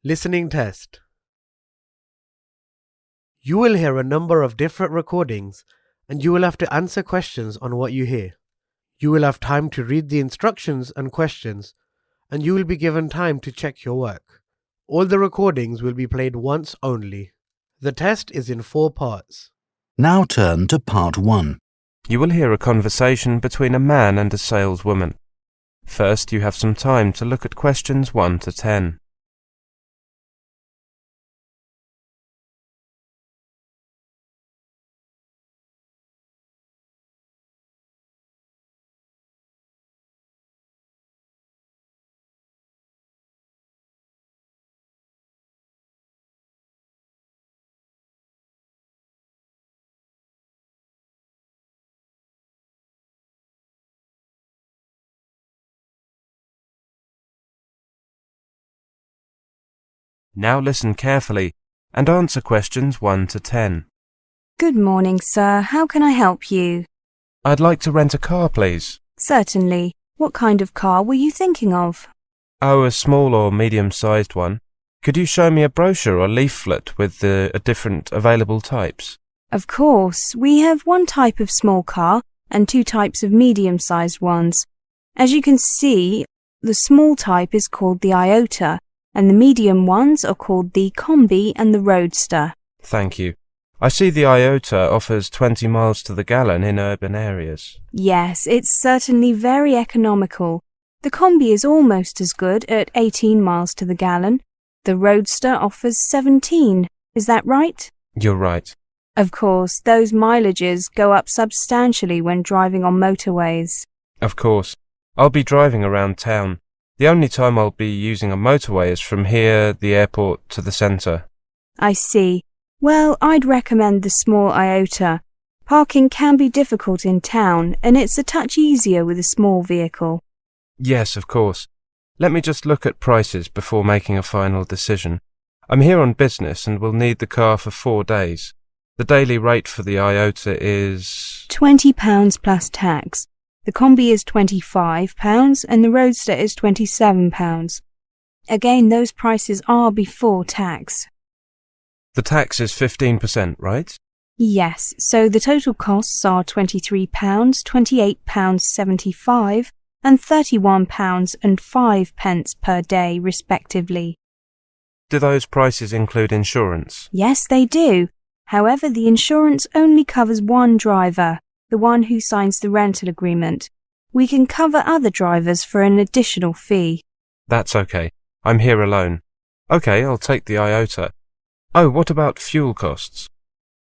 Listening test. You will hear a number of different recordings and you will have to answer questions on what you hear. You will have time to read the instructions and questions and you will be given time to check your work. All the recordings will be played once only. The test is in 4 parts. Now turn to part 1. You will hear a conversation between a man and a saleswoman. First, you have some time to look at questions 1 to 10. Now listen carefully and answer questions 1 to 10. Good morning, sir. How can I help you? I'd like to rent a car, please. Certainly. What kind of car were you thinking of? Oh, a small or medium-sized one. Could you show me a brochure or leaflet with the different available types? Of course. We have one type of small car and 2 types of medium-sized ones. As you can see, the small type is called the Iota, and the medium ones are called the Combi and the Roadster. Thank you. I see the Iota offers 20 miles to the gallon in urban areas. Yes, it's certainly very economical. The Combi is almost as good at 18 miles to the gallon. The Roadster offers 17. Is that right? You're right. Of course, those mileages go up substantially when driving on motorways. Of course. I'll be driving around town. The only time I'll be using a motorway is from here, the airport, to the centre. I see. Well, I'd recommend the small Iota. Parking can be difficult in town, and it's a touch easier with a small vehicle. Yes, of course. Let me just look at prices before making a final decision. I'm here on business and will need the car for 4 days. The daily rate for the Iota is £20 plus tax. The Combi is £25 and the Roadster is £27. Again, those prices are before tax. The tax is 15%, right? Yes, so the total costs are £23, £28.75 and £31.05 per day, respectively. Do those prices include insurance? Yes, they do. However, the insurance only covers one driver, the one who signs the rental agreement. We can cover other drivers for an additional fee. That's okay. I'm here alone. Okay, I'll take the Iota. Oh, what about fuel costs?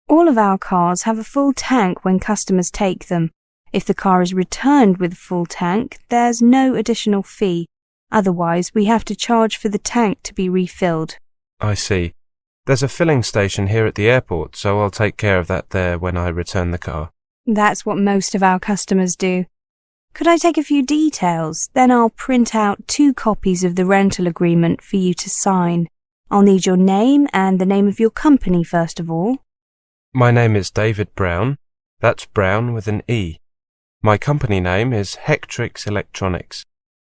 All of our cars have a full tank when customers take them. If the car is returned with a full tank, there's no additional fee. Otherwise, we have to charge for the tank to be refilled. I see. There's a filling station here at the airport, so I'll take care of that there when I return the car. That's what most of our customers do. Could I take a few details? Then I'll print out 2 copies of the rental agreement for you to sign. I'll need your name and the name of your company first of all. My name is David Brown. That's Brown with an E. My company name is Hectrix Electronics.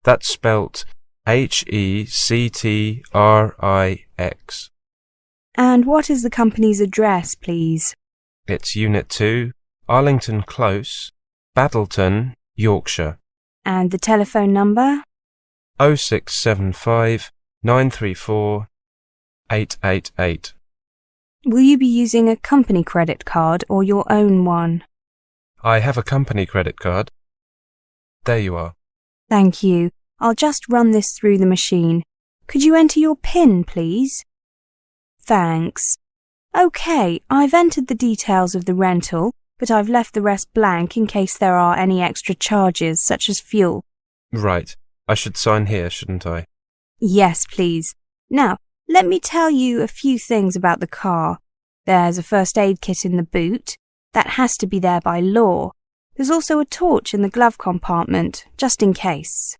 That's spelt Hectrix. And what is the company's address, please? It's Unit 2, Arlington Close, Battleton, Yorkshire. And the telephone number? 0675 934 888. Will you be using a company credit card or your own one? I have a company credit card. There you are. Thank you. I'll just run this through the machine. Could you enter your PIN, please? Thanks. OK, I've entered the details of the rental, but I've left the rest blank in case there are any extra charges, such as fuel. Right. I should sign here, shouldn't I? Yes, please. Now, let me tell you a few things about the car. There's a first aid kit in the boot. That has to be there by law. There's also a torch in the glove compartment, just in case.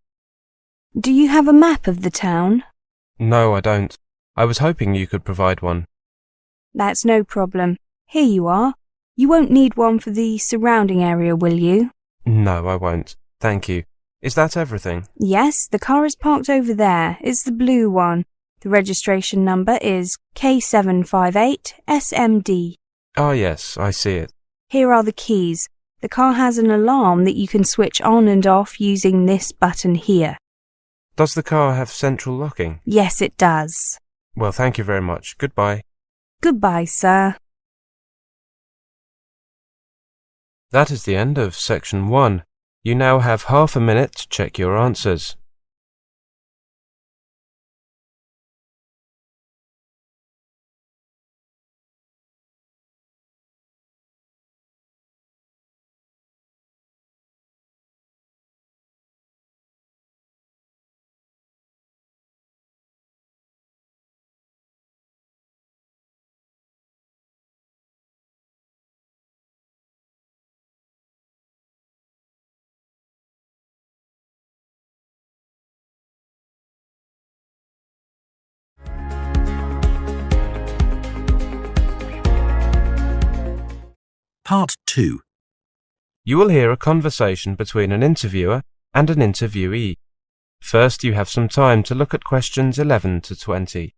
Do you have a map of the town? No, I don't. I was hoping you could provide one. That's no problem. Here you are. You won't need one for the surrounding area, will you? No, I won't. Thank you. Is that everything? Yes, the car is parked over there. It's the blue one. The registration number is K758SMD. Ah, yes, I see it. Here are the keys. The car has an alarm that you can switch on and off using this button here. Does the car have central locking? Yes, it does. Well, thank you very much. Goodbye. Goodbye, sir. That is the end of section 1. You now have half a minute to check your answers. Part 2. You will hear a conversation between an interviewer and an interviewee. First, you have some time to look at questions 11 to 20.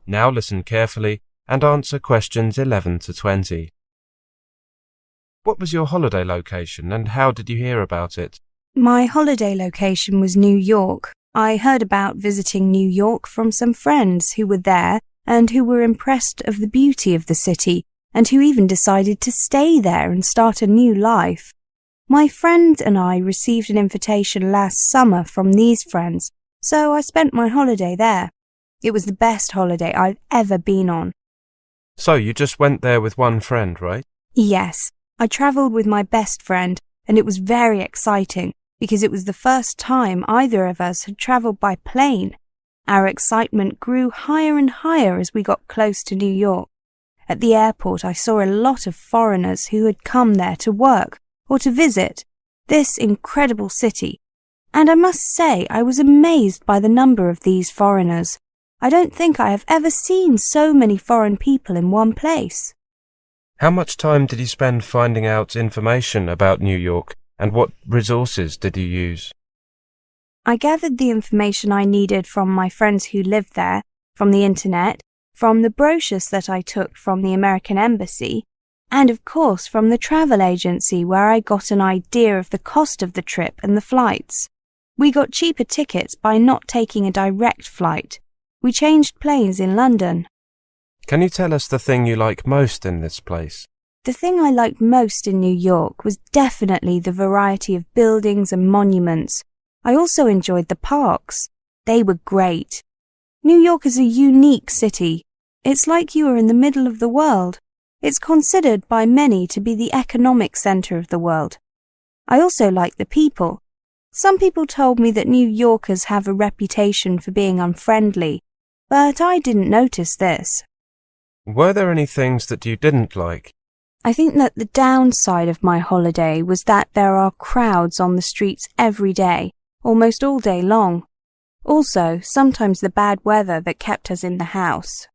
Now listen carefully and answer questions 11 to 20. What was your holiday location and how did you hear about it? My holiday location was New York. I heard about visiting New York from some friends who were there and who were impressed of the beauty of the city and who even decided to stay there and start a new life. My friend and I received an invitation last summer from these friends, so I spent my holiday there. It was the best holiday I've ever been on. So you just went there with one friend, right? Yes, I travelled with my best friend and it was very exciting because it was the first time either of us had travelled by plane. Our excitement grew higher and higher as we got close to New York. At the airport, I saw a lot of foreigners who had come there to work or to visit this incredible city. And I must say I was amazed by the number of these foreigners. I don't think I have ever seen so many foreign people in one place. How much time did you spend finding out information about New York and what resources did you use? I gathered the information I needed from my friends who lived there, from the internet, from the brochures that I took from the American Embassy, and of course from the travel agency where I got an idea of the cost of the trip and the flights. We got cheaper tickets by not taking a direct flight. We changed planes in London. Can you tell us the thing you like most in this place? The thing I liked most in New York was definitely the variety of buildings and monuments. I also enjoyed the parks. They were great. New York is a unique city. It's like you are in the middle of the world. It's considered by many to be the economic center of the world. I also like the people. Some people told me that New Yorkers have a reputation for being unfriendly, but I didn't notice this. Were there any things that you didn't like? I think that the downside of my holiday was that there are crowds on the streets every day, almost all day long. Also, sometimes the bad weather that kept us in the house.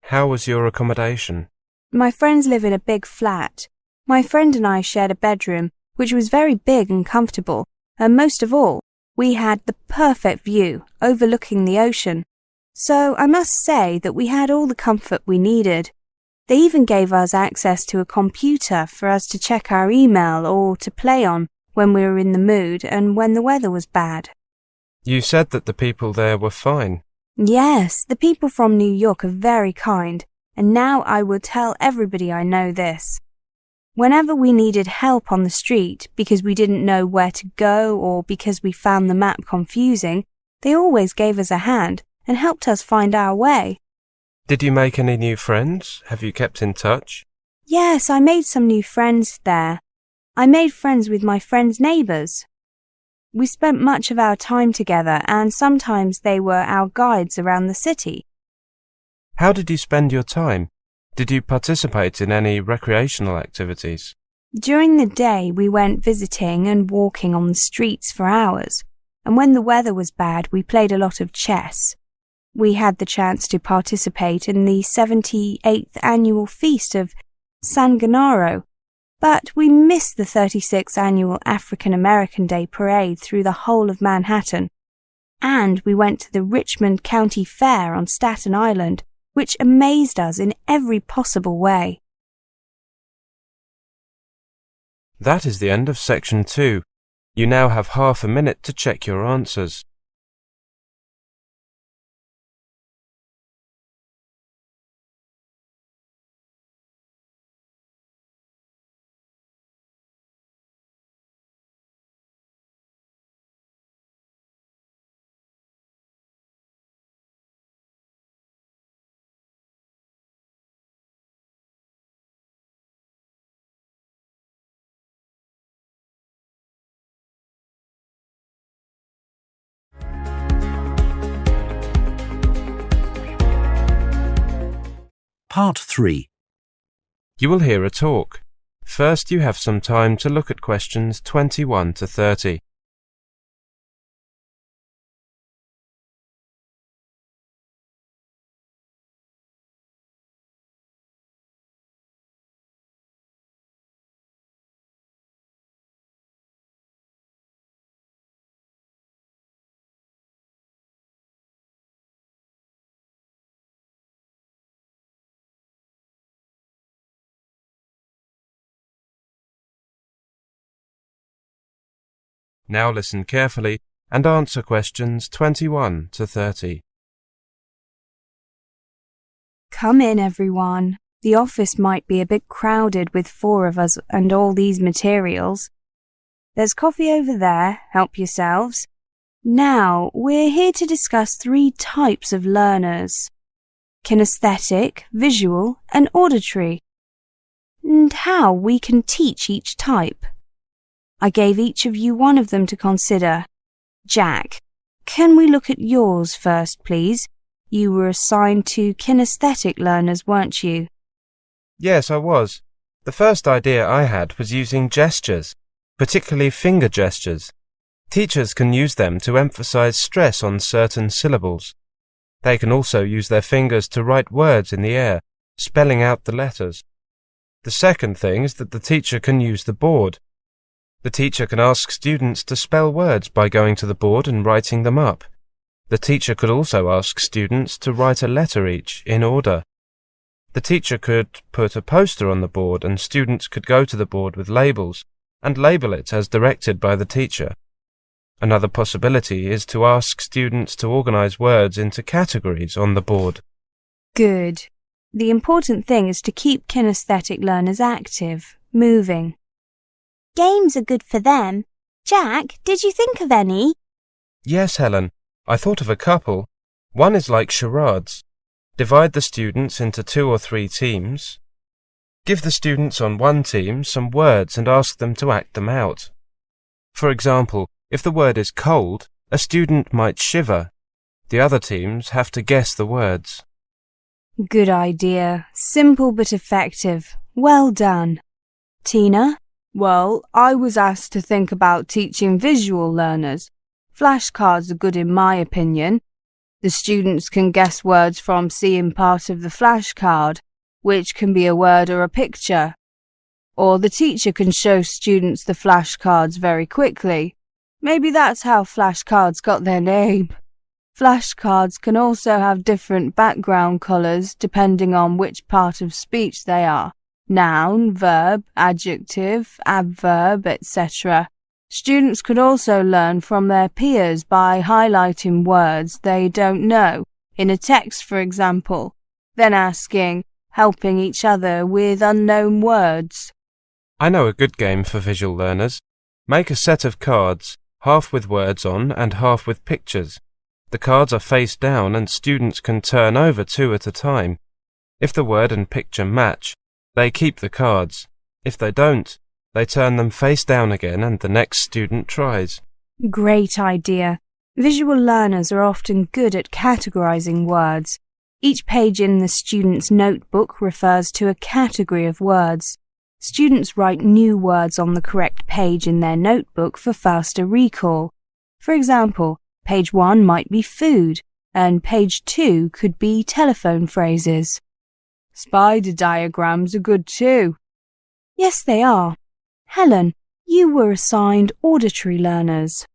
How was your accommodation? My friends live in a big flat. My friend and I shared a bedroom, which was very big and comfortable, and most of all, we had the perfect view overlooking the ocean. So I must say that we had all the comfort we needed. They even gave us access to a computer for us to check our email or to play on when we were in the mood and when the weather was bad. You said that the people there were fine. Yes, the people from New York are very kind, and now I will tell everybody I know this. Whenever we needed help on the street because we didn't know where to go or because we found the map confusing, they always gave us a hand and helped us find our way. Did you make any new friends? Have you kept in touch? Yes, I made some new friends there. I made friends with my friends' neighbours. We spent much of our time together and sometimes they were our guides around the city. How did you spend your time? Did you participate in any recreational activities? During the day, we went visiting and walking on the streets for hours, and when the weather was bad, we played a lot of chess. We had the chance to participate in the 78th annual feast of San Gennaro, but we missed the 36th annual African American Day parade through the whole of Manhattan. And we went to the Richmond County Fair on Staten Island, which amazed us in every possible way. That is the end of section 2. You now have half a minute to check your answers. Part 3. You will hear a talk. First, you have some time to look at questions 21 to 30. Now listen carefully and answer questions 21 to 30. Come in, everyone. The office might be a bit crowded with 4 of us and all these materials. There's coffee over there, help yourselves. Now, we're here to discuss 3 types of learners: kinesthetic, visual, and auditory, and how we can teach each type. I gave each of you one of them to consider. Jack, can we look at yours first, please? You were assigned to kinesthetic learners, weren't you? Yes, I was. The first idea I had was using gestures, particularly finger gestures. Teachers can use them to emphasize stress on certain syllables. They can also use their fingers to write words in the air, spelling out the letters. The second thing is that the teacher can use the board. The teacher can ask students to spell words by going to the board and writing them up. The teacher could also ask students to write a letter each, in order. The teacher could put a poster on the board and students could go to the board with labels and label it as directed by the teacher. Another possibility is to ask students to organize words into categories on the board. Good. The important thing is to keep kinesthetic learners active, moving. Games are good for them. Jack, did you think of any? Yes, Helen. I thought of a couple. One is like charades. Divide the students into 2 or 3 teams. Give the students on one team some words and ask them to act them out. For example, if the word is cold, a student might shiver. The other teams have to guess the words. Good idea. Simple but effective. Well done. Tina? Well, I was asked to think about teaching visual learners. Flashcards are good in my opinion. The students can guess words from seeing part of the flashcard, which can be a word or a picture. Or the teacher can show students the flashcards very quickly. Maybe that's how flashcards got their name. Flashcards can also have different background colours depending on which part of speech they are. Noun, verb, adjective, adverb, etc. Students could also learn from their peers by highlighting words they don't know, in a text for example, then helping each other with unknown words. I know a good game for visual learners. Make a set of cards, half with words on and half with pictures. The cards are face down and students can turn over 2 at a time. If the word and picture match, they keep the cards. If they don't, they turn them face down again and the next student tries. Great idea. Visual learners are often good at categorizing words. Each page in the student's notebook refers to a category of words. Students write new words on the correct page in their notebook for faster recall. For example, page 1 might be food, and page 2 could be telephone phrases. Spider diagrams are good too. Yes, they are. Helen, you were assigned auditory learners.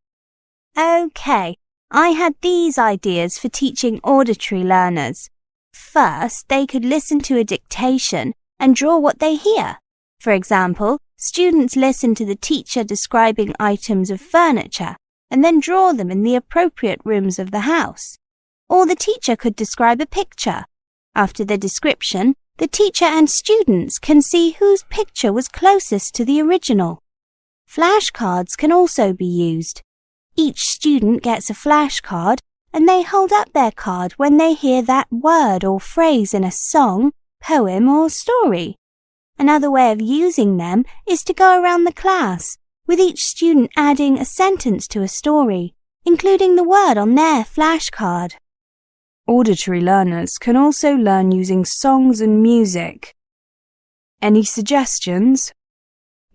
Okay, I had these ideas for teaching auditory learners. First, they could listen to a dictation and draw what they hear. For example, students listen to the teacher describing items of furniture and then draw them in the appropriate rooms of the house. Or the teacher could describe a picture. After the description, the teacher and students can see whose picture was closest to the original. Flashcards can also be used. Each student gets a flashcard and they hold up their card when they hear that word or phrase in a song, poem or story. Another way of using them is to go around the class, with each student adding a sentence to a story, including the word on their flashcard. Auditory learners can also learn using songs and music. Any suggestions?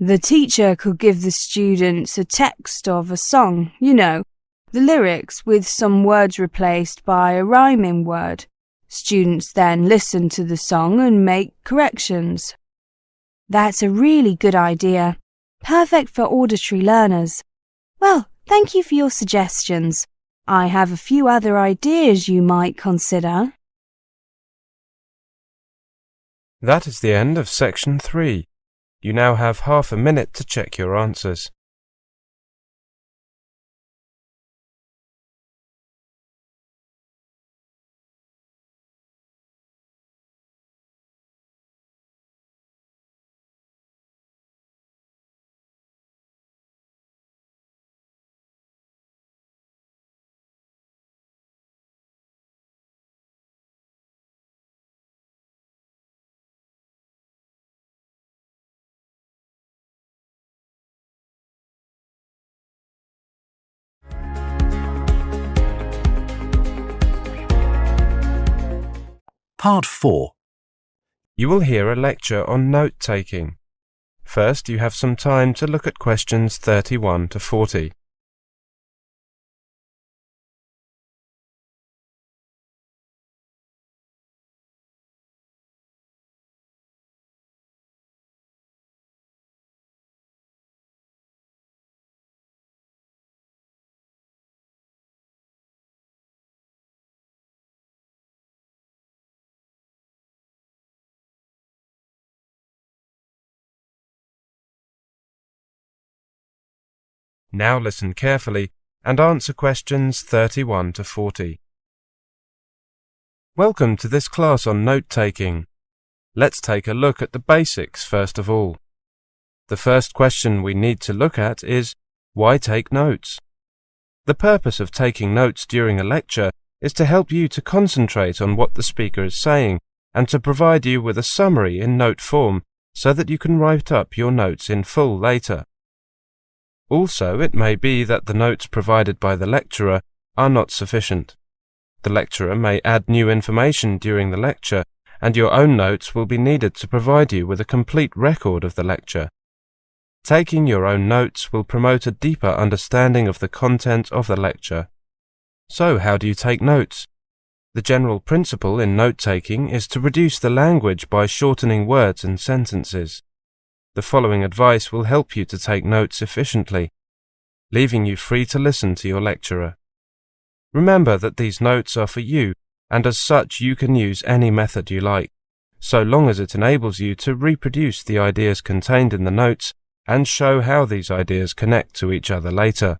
The teacher could give the students a text of a song, the lyrics with some words replaced by a rhyming word. Students then listen to the song and make corrections. That's a really good idea. Perfect for auditory learners. Well, thank you for your suggestions. I have a few other ideas you might consider. That is the end of section 3. You now have half a minute to check your answers. Part 4. You will hear a lecture on note-taking. First, you have some time to look at questions 31 to 40. Now listen carefully and answer questions 31 to 40. Welcome to this class on note-taking. Let's take a look at the basics first of all. The first question we need to look at is, why take notes? The purpose of taking notes during a lecture is to help you to concentrate on what the speaker is saying and to provide you with a summary in note form so that you can write up your notes in full later. Also, it may be that the notes provided by the lecturer are not sufficient. The lecturer may add new information during the lecture, and your own notes will be needed to provide you with a complete record of the lecture. Taking your own notes will promote a deeper understanding of the content of the lecture. So, how do you take notes? The general principle in note-taking is to reduce the language by shortening words and sentences. The following advice will help you to take notes efficiently, leaving you free to listen to your lecturer. Remember that these notes are for you, and as such you can use any method you like, so long as it enables you to reproduce the ideas contained in the notes and show how these ideas connect to each other later.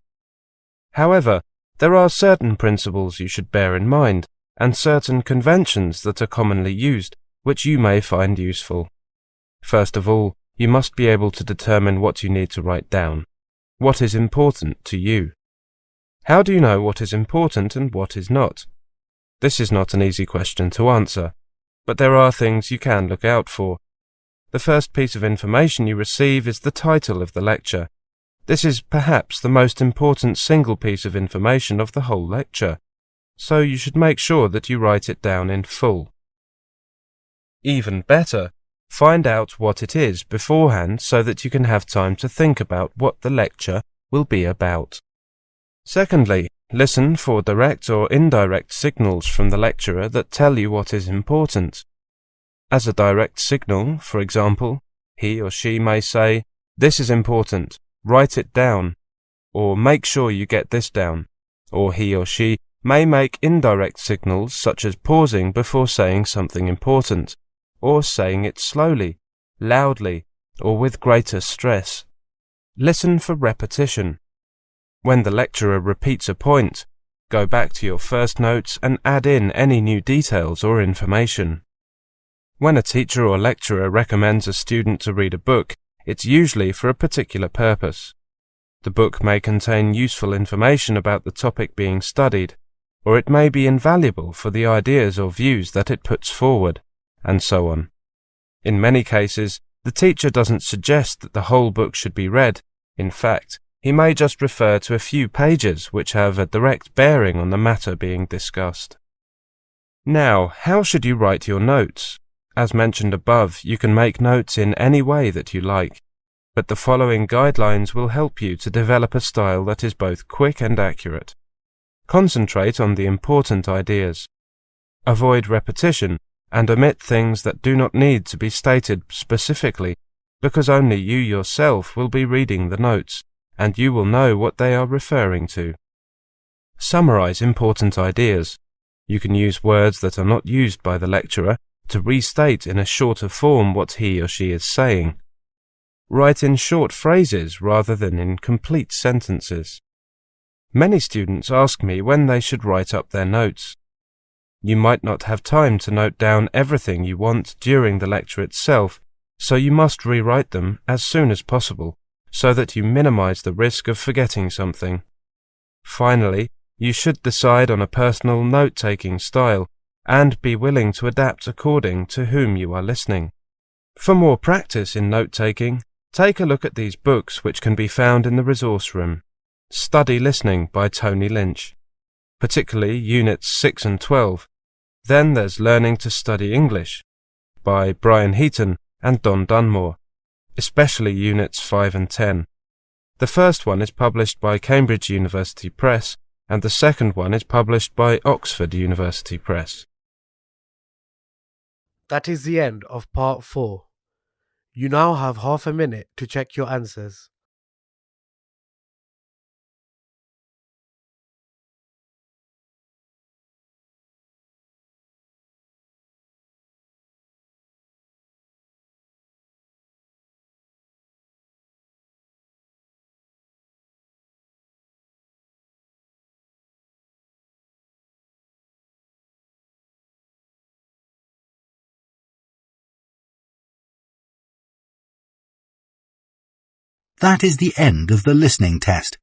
However, there are certain principles you should bear in mind, and certain conventions that are commonly used, which you may find useful. First of all, you must be able to determine what you need to write down. What is important to you? How do you know what is important and what is not? This is not an easy question to answer, but there are things you can look out for. The first piece of information you receive is the title of the lecture. This is perhaps the most important single piece of information of the whole lecture. so you should make sure that you write it down in full. Even better, find out what it is beforehand so that you can have time to think about what the lecture will be about. Secondly, listen for direct or indirect signals from the lecturer that tell you what is important. As a direct signal, for example, he or she may say, "This is important, write it down," or "Make sure you get this down," or he or she may make indirect signals such as pausing before saying something important, or saying it slowly, loudly, or with greater stress. Listen for repetition. When the lecturer repeats a point, go back to your first notes and add in any new details or information. When a teacher or lecturer recommends a student to read a book, it's usually for a particular purpose. The book may contain useful information about the topic being studied, or it may be invaluable for the ideas or views that it puts forward, and so on. In many cases, the teacher doesn't suggest that the whole book should be read. In fact, he may just refer to a few pages which have a direct bearing on the matter being discussed. Now, how should you write your notes? As mentioned above, you can make notes in any way that you like, but the following guidelines will help you to develop a style that is both quick and accurate. Concentrate on the important ideas. Avoid repetition and omit things that do not need to be stated specifically, because only you yourself will be reading the notes, and you will know what they are referring to. Summarize important ideas. You can use words that are not used by the lecturer to restate in a shorter form what he or she is saying. Write in short phrases rather than in complete sentences. Many students ask me when they should write up their notes. You might not have time to note down everything you want during the lecture itself, so you must rewrite them as soon as possible, so that you minimize the risk of forgetting something. Finally, you should decide on a personal note-taking style and be willing to adapt according to whom you are listening. For more practice in note-taking, take a look at these books which can be found in the resource room. Study Listening by Tony Lynch, particularly Units 6 and 12. Then there's Learning to Study English by Brian Heaton and Don Dunmore, especially Units 5 and 10. The first one is published by Cambridge University Press, and the second one is published by Oxford University Press. That is the end of part 4. You now have half a minute to check your answers. That is the end of the listening test.